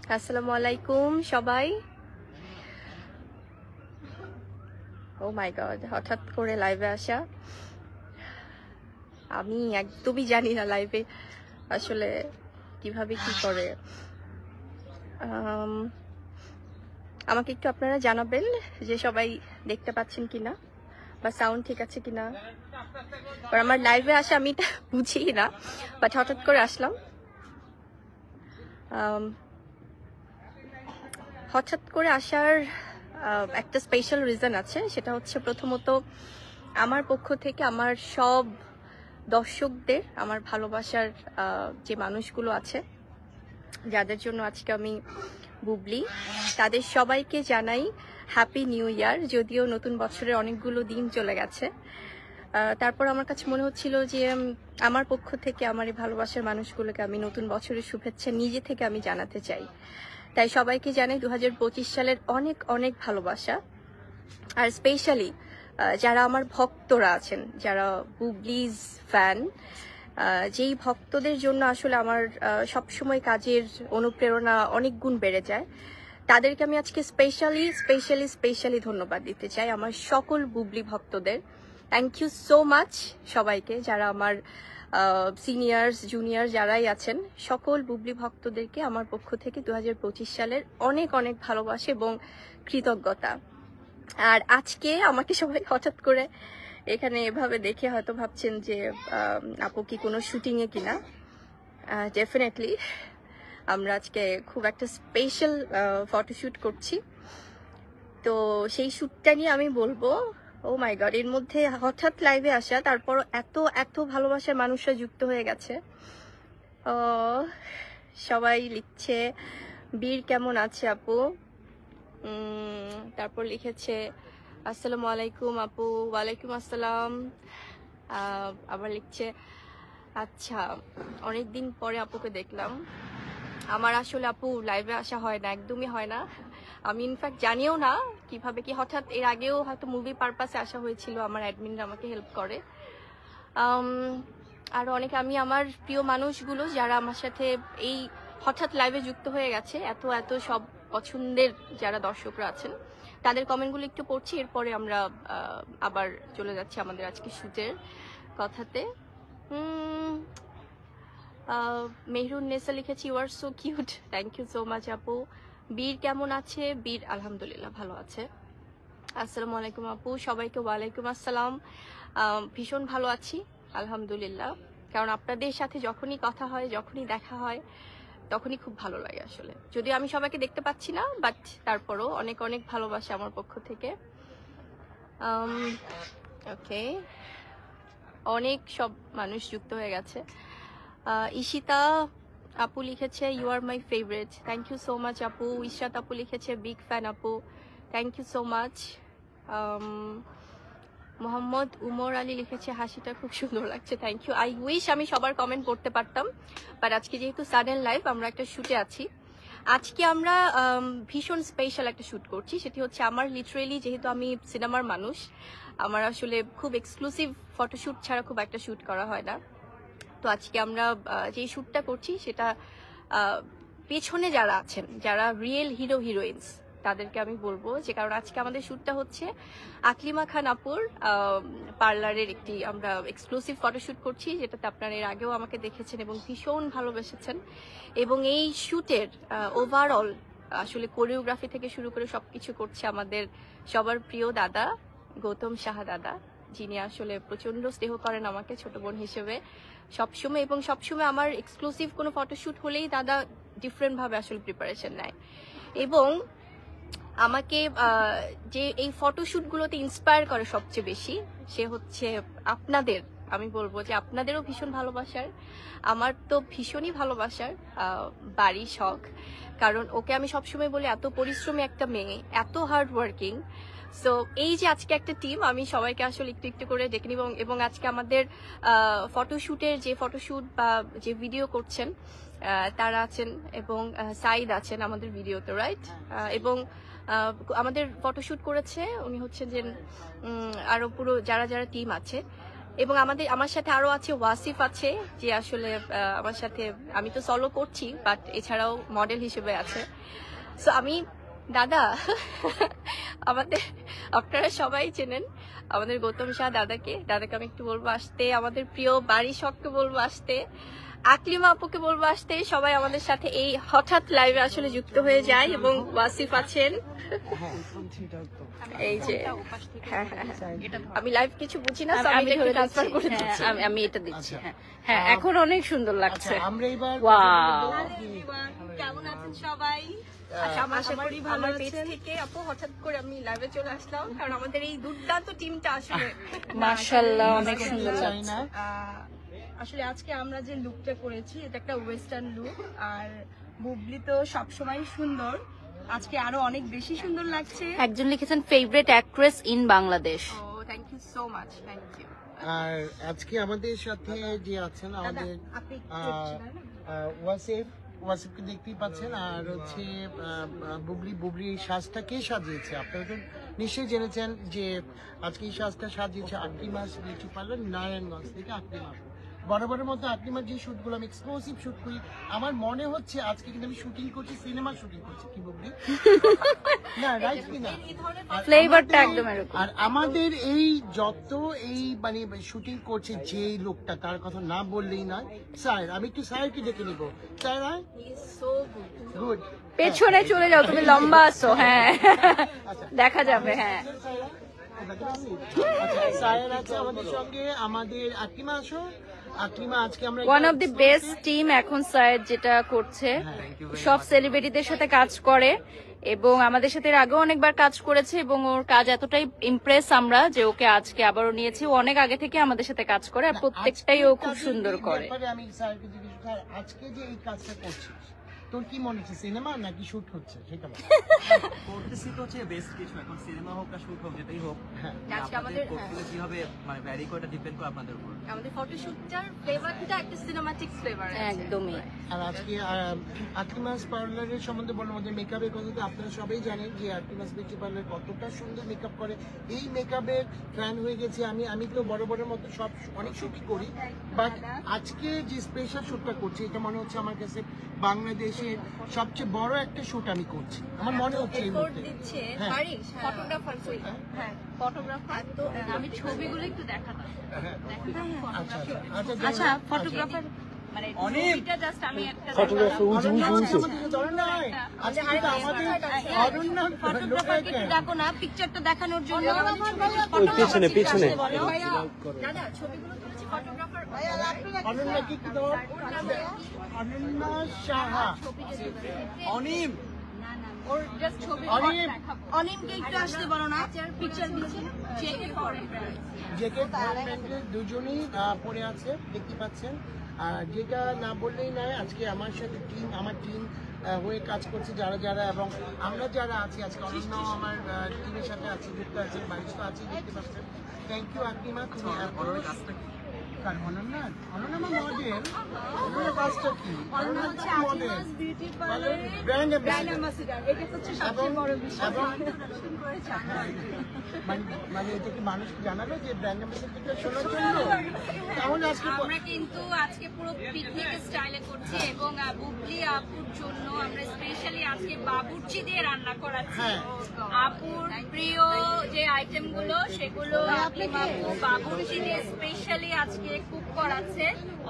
আসসালামু আলাইকুম সবাই। ও মাই গড, হঠাৎ করে লাইভে আসা। আমি একদমই জানি না লাইভে আসলে কিভাবে কি করে। আমাকে একটু আপনারা জানাবেন যে সবাই দেখতে পাচ্ছেন কিনা বা সাউন্ড ঠিক আছে কিনা। আমার লাইভে আসা আমি এটা বুঝি না, বাট হঠাৎ করে আসলাম। হঠাৎ করে আসার একটা স্পেশাল রিজন আছে, সেটা হচ্ছে প্রথমত আমার পক্ষ থেকে আমার সব দর্শকদের, আমার ভালোবাসার যে মানুষগুলো আছে যাদের জন্য আজকে আমি বুবলি, তাদের সবাইকে জানাই হ্যাপি নিউ ইয়ার। যদিও নতুন বছরের অনেকগুলো দিন চলে গেছে, তারপর আমার কাছে মনে হচ্ছিল যে আমার পক্ষ থেকে আমার এই ভালোবাসার মানুষগুলোকে আমি নতুন বছরের শুভেচ্ছা নিজে থেকে আমি জানাতে চাই। তাই সবাইকে জানাই 2025 সালের অনেক অনেক ভালোবাসা। আর স্পেশালি যারা আমার ভক্তরা আছেন, যারা বুবলিজ ফ্যান, যেই ভক্তদের জন্য আসলে আমার সবসময় কাজের অনুপ্রেরণা অনেক গুণ বেড়ে যায়, তাদেরকে আমি আজকে স্পেশালি ধন্যবাদ দিতে চাই, আমার সকল বুবলি ভক্তদের। থ্যাংক ইউ সো মাচ সবাইকে, যারা আমার সিনিয়র্স জুনিয়র যারাই আছেন, সকল বুবলি ভক্তদেরকে আমার পক্ষ থেকে 2025 সালের অনেক অনেক ভালোবাসা এবং কৃতজ্ঞতা। আর আজকে আমাকে সবাই হঠাৎ করে এখানে এভাবে দেখে হয়তো ভাবছেন যে আপু কি কোনো শুটিংয়ে কিনা। ডেফিনেটলি আমরা আজকে খুব একটা স্পেশাল ফটোশ্যুট করছি, তো সেই শ্যুটটা নিয়ে আমি বলবো। ও মাই গড, এর মধ্যে হঠাৎ লাইভে আসা, তারপর এত এত ভালোবাসার মানুষরা যুক্ত হয়ে গেছে। সবাই লিখছে বীর কেমন আছে আপু, তারপর লিখেছে আসসালামু আলাইকুম আপু। ওয়ালাইকুম আসসালাম। আবার লিখছে আচ্ছা অনেকদিন পরে আপুকে দেখলাম। আমার আসলে আপু লাইভে আসা হয় না, একদমই হয় না। আমি ইনফ্যাক্ট জানিও না কিভাবে কি, হঠাৎ এর আগেও হয়তো মুভি পারপাসে আসা হয়েছিল, আমার অ্যাডমিনরা আমাকে হেল্প করে। আর অনেকে, আমি আমার প্রিয় মানুষগুলো যারা আমার সাথে এই হঠাৎ লাইভে যুক্ত হয়ে গেছে, এত এত সব পছন্দের যারা দর্শকরা আছেন, তাদের কমেন্টগুলো একটু পড়ছি, এরপরে আমরা আবার চলে যাচ্ছি আমাদের আজকে শুটের কথাতে। মেহরুন নেসা লিখেছি you are so cute, thank you so much আপু। বীর কেমন আছে? বীর আলহামদুলিল্লাহ ভালো আছে। আসসালামু আলাইকুম আপু। সবাইকে ওয়ালাইকুম আসসালাম। ভীষণ ভালো আছি আলহামদুলিল্লাহ, কারণ আপনাদের সাথে যখনই কথা হয়, যখনই দেখা হয়, তখনই খুব ভালো লাগে আসলে। যদিও আমি সবাইকে দেখতে পাচ্ছি না, বাট তারপরও অনেক অনেক ভালোবাসা আমার পক্ষ থেকে। ওকে, অনেক সব মানুষ যুক্ত হয়ে গেছে। ঈশিতা আপু লিখেছে you are my favourite, thank you so much আপু। ইশরাত আপু লিখেছে বিগ ফ্যান আপু, thank you so much. Mohammad Umar Ali লিখেছে হাসিটা খুব সুন্দর লাগছে, থ্যাংক ইউ। আই উইশ আমি সবার কমেন্ট পড়তে পারতাম, বাট আজকে যেহেতু সাডেন লাইভ, আমরা একটা শুটে আছি। আজকে আমরা ভীষণ স্পেশাল একটা শুট করছি, সেটি হচ্ছে আমার লিটারেলি, যেহেতু আমি সিনেমার মানুষ, আমার আসলে খুব এক্সক্লুসিভ ফটোশ্যুট ছাড়া খুব একটা শুট করা হয় না। তো আজকে আমরা যে শ্যুটটা করছি সেটা পেছনে যারা আছেন, যারা রিয়েল হিরো হিরোইন্স, তাদেরকে আমি বলবো যে, কারণ আজকে আমাদের শ্যুটটা হচ্ছে আকলিমা খান আপুর পার্লারের একটি আমরা এক্সক্লুসিভ ফটোশ্যুট করছি, যেটাতে আপনারা এর আগেও আমাকে দেখেছেন এবং ভীষণ ভালোবেসেছেন। এবং এই শ্যুটের ওভারঅল আসলে কোরিওগ্রাফি থেকে শুরু করে সবকিছু করছে আমাদের সবার প্রিয় দাদা গৌতম সাহা দাদা, যিনি আসলে প্রচন্ড স্নেহ করেন আমাকে ছোট বোন হিসেবে সবসময়, এবং সবসময় আমার এক্সক্লুসিভ কোনো ফটোশ্যুট হলেই দাদা ডিফারেন্ট ভাবে আসলে প্রিপারেশন নেয়। এবং আমাকে যে এই ফটোশ্যুটগুলোতে ইন্সপায়ার করে সবচেয়ে বেশি, সে হচ্ছে আপনাদের। আমি বলবো যে আপনাদেরও ভীষণ ভালোবাসার, আমার তো ভীষণই ভালোবাসার বাড়ি শখ। কারণ ওকে আমি সবসময় বলি এত পরিশ্রমী একটা মেয়ে, এত হার্ড ওয়ার্কিং। সো এই যে আজকে একটা টিম, আমি সবাইকে আসলে একটু একটু করে ডেকে নিব। এবং আজকে আমাদের ফটোশ্যুটের যে ফটোশ্যুট বা যে ভিডিও করছেন তারা আছেন, এবং সাইদ আছেন আমাদের ভিডিওতে, রাইট? এবং আমাদের ফটোশ্যুট করেছে উনি হচ্ছেন যে আরো পুরো যারা যারা টিম আছে, এবং আমার সাথে আরো আছে ওয়াসিফ আছে, যে আসলে আমার সাথে, আমি তো সলো করছি বাট এছাড়াও মডেল হিসেবে আছে। সো আমি দাদা আমাদের, আপনারা সবাই চেনেন আমাদের গৌতম শাহ দাদাকে আমি একটু বলবো আসতে, আমাদের প্রিয় বাড়ি শখকে বলবো আসতে, আকলিমা আপুকে বলবো আসতে। সবাই আমাদের সাথে এই হঠাৎ লাইভে আসলে যুক্ত হয়ে যায়। এবং ওয়াসিফ আছেন এই যে, হ্যাঁ হ্যাঁ, আমি লাইভ কিছু বুঝি না, আমি এটা একটু ট্রান্সফার করে দিচ্ছি। আমি এটা দিচ্ছি। হ্যাঁ এখন অনেক সুন্দর লাগছে। আমরা এবার ওয়াও, কেমন আছেন সবাই? আশা করি ভালো আছেন। থেকে আপু হঠাৎ করে আমি লাইভে চলে আসলাম, কারণ আমাদের এই দুর্দান্ত টিমটা আসলে মাশাআল্লাহ অনেক সুন্দর লাগছে। আসলে আজকে আমরা যে লুকটা করেছি এটা একটা ওয়েস্টার্ন লুক, আর বুবলি তো সবসময় সুন্দর, আজকে আরো অনেক বেশি সুন্দর লাগছে। একজন লিখেছেন ফেভারিট অ্যাক্ট্রেস ইন বাংলাদেশ। ও thank you so much, thank you. আর আজকে আমাদের সাথে যে আছেন আমাদের আপনি ওয়াসিফকে দেখতেই পাচ্ছেন, আর হচ্ছে বুবলি সাজটা কে সাজিয়েছে আপনারা তো নিশ্চয়ই জেনেছেন যে আজকে এই সাজটা সাজিয়েছে আকলিমা বিউটি পার্লার নারায়ণগঞ্জ থেকে। আকলিমা বরাবরের মতো আকলিমার যে শুটগুলো আমি এক্সক্লুসিভ শুট করি, আমার মনে হচ্ছে আজকে কিন্তু আমি শুটিং করছি, সিনেমা শুটিং করছি। কি বুবলি না রাইট কি না? ফ্লেভারটা একদম এরকম। আর আমাদের এই যত এই মানে শুটিং করছে যে লোকটা, তার কথা না বললেই নয়। স্যার আমি একটু স্যারকে ডেকে নিবো। স্যার গুড, পেছনে চলে যাও, তুমি লম্বা আছো। হ্যাঁ দেখা যাবে। হ্যাঁ স্যার আছে আমাদের সঙ্গে, আমাদের আকলিমা আসো। আকলিমা আজকে আমরা one of the best team এখন স্যার যেটা করছে, সব সেলিব্রিটিদের সাথে কাজ করে এবং আমাদের সাথে এর আগেও অনেকবার কাজ করেছে এবং ওর কাজ এতটাই ইমপ্রেস আমরা যে ওকে আজকে আবারও নিয়েছি। ও অনেক আগে থেকে আমাদের সাথে কাজ করে আর প্রত্যেকটাই ও খুব সুন্দর করে। আমি স্যারকে জিজ্ঞেস স্যার আজকে যে এই কাজটা করছিস তোর কি মনে হচ্ছে, সিনেমা নাকি শুট হচ্ছে সেটা বল। করতেছি তো হচ্ছে বেস্ট কিছু, এখন সিনেমা হোক আর শুট হোক যেটাই হোক, হ্যাঁ আজকে আমাদের করতে কি হবে মানে ভ্যারি করে ডিপেন্ড করে আপনাদের উপর। আমাদের ফটোশুটটার ফ্লেভারটা একটা সিনেমাটিক ফ্লেভার একদমই। আর আজকে আকলিমাস পার্লারের সম্বন্ধে বলার মধ্যে মেকআপের কথা তো আপনারা সবাই জানেন যে আকলিমাস বিউটি পার্লার কতটা সুন্দর মেকআপ করে। এই মেকআপের ফ্যান হয়ে গেছে আমি তো বড় মতো সব অনেক শুটই করি, বাট আজকে যে স্পেশাল শুটটা করছি এটা মনে হচ্ছে আমার কাছে বাংলাদেশের সবচেয়ে বড় একটা শুট আমি করছি, আমার মনে হচ্ছে এই মুহূর্তে। হ্যাঁ। ফটোগ্রাফার হ্যাঁ ফটোগ্রাফার, তো আমি ছবিগুলো একটু দেখাতাম। আচ্ছা আচ্ছা ফটোগ্রাফার মানে অনেক ছবিটা জাস্ট আমি একটা ফটোগ্রাফারকে ডাকো না পিকচারটা দেখানোর জন্য। পিছনে দাদা ছবিগুলো তুলেছি ফটোগ্রাফার অনন্যা কি তোর অনন্যা সাহা অনিম ওর জাস্ট ছবি অনিম অনিমকে একটু আসতে বলো না, পিকচার দিচ্ছি। জ্যাকেট প্যান্টের দুজনেই পরে আছে দেখতে পাচ্ছেন। আর যেটা না বললেই নয়, আজকে আমার সাথে আমার টিম হয়ে কাজ করছে যারা এবং আমরা যারা আছি আজকে অনন্য আমার টিমের সাথে আছি, যুক্ত আছেন, বাড়িতে আছে দেখতে পাচ্ছেন। থ্যাংক ইউ আকলিমা, তুমি কাজটা কি? অনন্যা আমার মডেল, অনন্যার কাজটা কি? অনন্যা হচ্ছে model, beauty parlour brand ambassador, এটা হচ্ছে সবচেয়ে বড় বিষয়। মানে এটা কি মানুষকে জানালো যে ব্র্যান্ড অ্যাম্বাসেডরটা শোনার জন্য? তাহলে আজকে আমরা কিন্তু আজকে পুরো পিকনিক স্টাইলে করছি এবং বুবলি আপুর জন্য আমরা স্পেশালি আজকে বাবুর্চি দিয়ে রান্না করাচ্ছি। হ্যাঁ। আপুর প্রিয় যে আইটেম গুলো সেগুলো আকলিমা আপু বাবুর্চি দিয়ে স্পেশালি আজকে কুক করাচ্ছে,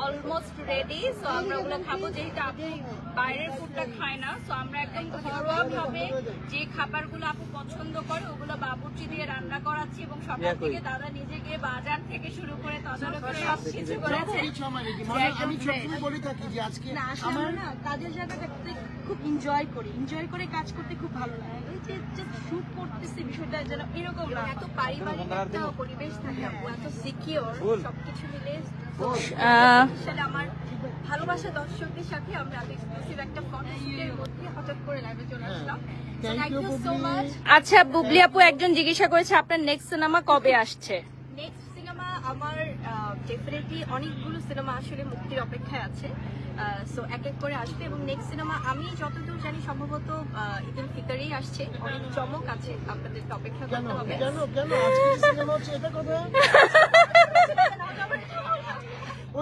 অলমোস্ট রেডি। সো আমরা ওগুলো খাবো, যেহেতু আপু বাইরের ফুডটা খায় না, সো আমরা একদম ঘরোয়া ভাবে যে খাবারগুলো আপু পছন্দ করে ওগুলো বাবুর্চি দিয়ে রান্না করাচ্ছি এবং সকাল থেকে দাদা নিজে গিয়ে বাজার থেকে শুরু করে তদারকি সবকিছু করেছে। কিছু আমার এটি মনে আমি সবসময় বলে থাকি যে আজকে না আসলে আমরা না কাজের জায়গাটাতে খুব এনজয় করে কাজ করতে খুব ভালো লাগে। এই যে জাস্ট শুট করতেছি বিষয়টা যেন এরকম না, এত পারিবারিক একটা পরিবেশ থাকে আপু, এত সিকিউর সবকিছু মিলে। আসলে আমার ভালোবাসা দর্শকদের সাথে আমরা এত এক্সক্লুসিভ একটা ফটোশুটের মধ্যে হঠাৎ করে লাইভে চলে আসলাম। Thank you so much. আচ্ছা বুবলি আপু একজন জিজ্ঞাসা করেছে আপনার নেক্সট সিনেমা কবে আসছে? নেক্সট সিনেমা আমার ডেফিনেটলি অনেকগুলো সিনেমা আসলে মুক্তির অপেক্ষায় আছে, সো এক এক করে আসবে এবং নেক্সট সিনেমা আমি যতদূর জানি সম্ভবত ঈদুল ফিতরেই আসছে। অনেক চমক আছে, আপনাদেরকে অপেক্ষা করতে হবে। কেন আজকে সিনেমা হচ্ছে এটা কথা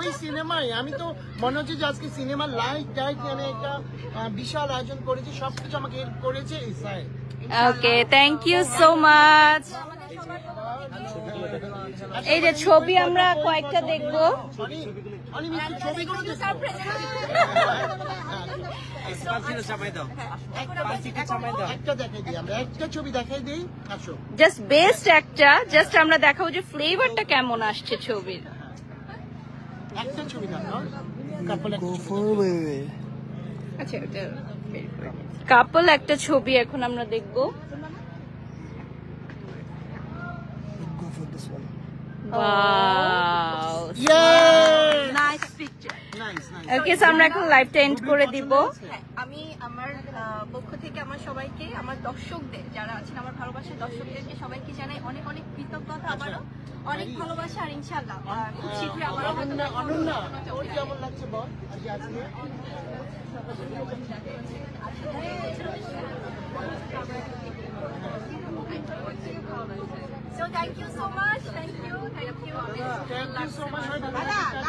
কি সিনেমায়, আমি তো মনে হচ্ছে যে আজকে সিনেমার লাইট টাইট আমি একটা বিশাল আয়োজন করেছি, সবকিছু আমাকে হেল্প করেছে এই sir. Okay, thank you so much. এই যে ছবি আমরা কয়েকটা দেখবো। অনেক ছবিগুলো একটা দেখাই দিই, আমরা একটা ছবি দেখাই দিই। আসো জাস্ট বেস্ট একটা, জাস্ট আমরা দেখাবো যে ফ্লেভারটা কেমন আসছে ছবির। একটা ছবি দেখাও, কাপল আচ্ছা ওটা কাপল একটা ছবি এখন আমরা দেখবো। Wow. Nice nice. Okay, so আমরা এখন লাইভটা এন্ড করে দিব। হ্যাঁ, আমি আমার পক্ষ থেকে আমার সবাইকে, আমার দর্শকদের যারা আছেন, আমার ভালোবাসার দর্শকদেরকে সবাইকে জানাই অনেক অনেক কৃতজ্ঞতা, আবারও অনেক ভালোবাসা, আর ইনশাআল্লাহ খুব শীঘ্রই আবারও হয়তো দেখা হবে। অনন্যা, ওর কেমন লাগছে বল আজকে? So thank you so much, thank you. Thank you so much.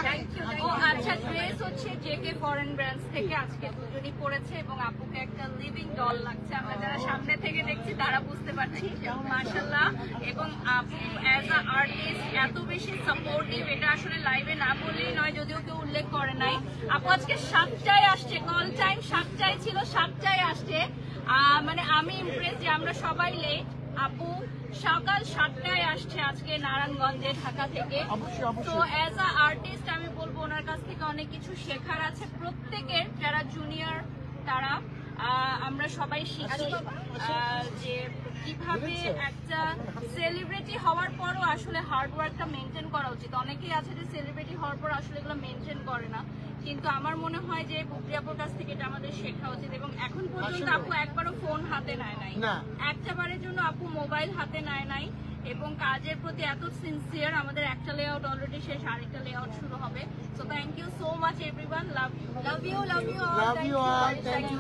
Thank you. ও আচ্ছা, ড্রেস হচ্ছে জেকে ফরেন ব্র্যান্ডস থেকে আজকে দুজনই পরেছে এবং আপুকে একটা লিভিং ডল লাগছে। আমরা যারা সামনে থেকে দেখছি তারা বুঝতে পারছি এবং মাশাআল্লাহ, এবং আপু অ্যাজ আ আর্টিস্ট এত বেশি সাপোর্টিভ, এটা আসলে লাইভে না বললেই নয়, যদিও কেউ উল্লেখ করে নাই। আপু আজকে 7টায় আসছে, কল টাইম 7টায় ছিল, 7টায় আসছে। মানে আমি ইমপ্রেস যে আমরা সবাই লেট, আপু সকাল 7টায় আসছে আজকে নারায়ণগঞ্জে, ঢাকা থেকে। তো অ্যাজ আ আর্টিস্ট আমি বলবো ওনার কাছ থেকে অনেক কিছু শেখার আছে। প্রত্যেকের যারা জুনিয়র তারা আমরা সবাই শিখি যে কিভাবে একটা সেলিব্রিটি হওয়ার পরও আসলে হার্ড ওয়ার্কটা মেনটেন করা উচিত। অনেকেই আছে যে সেলিব্রিটি হওয়ার পর আসলে এগুলো মেনটেন করে না, কিন্তু আমার মনে হয় যে বুবলিয়াপুর কাছ থেকে এটা আমাদের শেখা উচিত। এবং এখন পর্যন্ত আপু একবারও ফোন হাতে নেয় নাই, একটা বারের জন্য আপু মোবাইল হাতে নেয় নাই, এবং কাজের প্রতি এত সিনসিয়ার। আমাদের একটা লেআউট অলরেডি শেষ, আরেকটা লেআউট শুরু হবে। So thank you so much everyone, love you, love you, love you, Love you all. Thank you.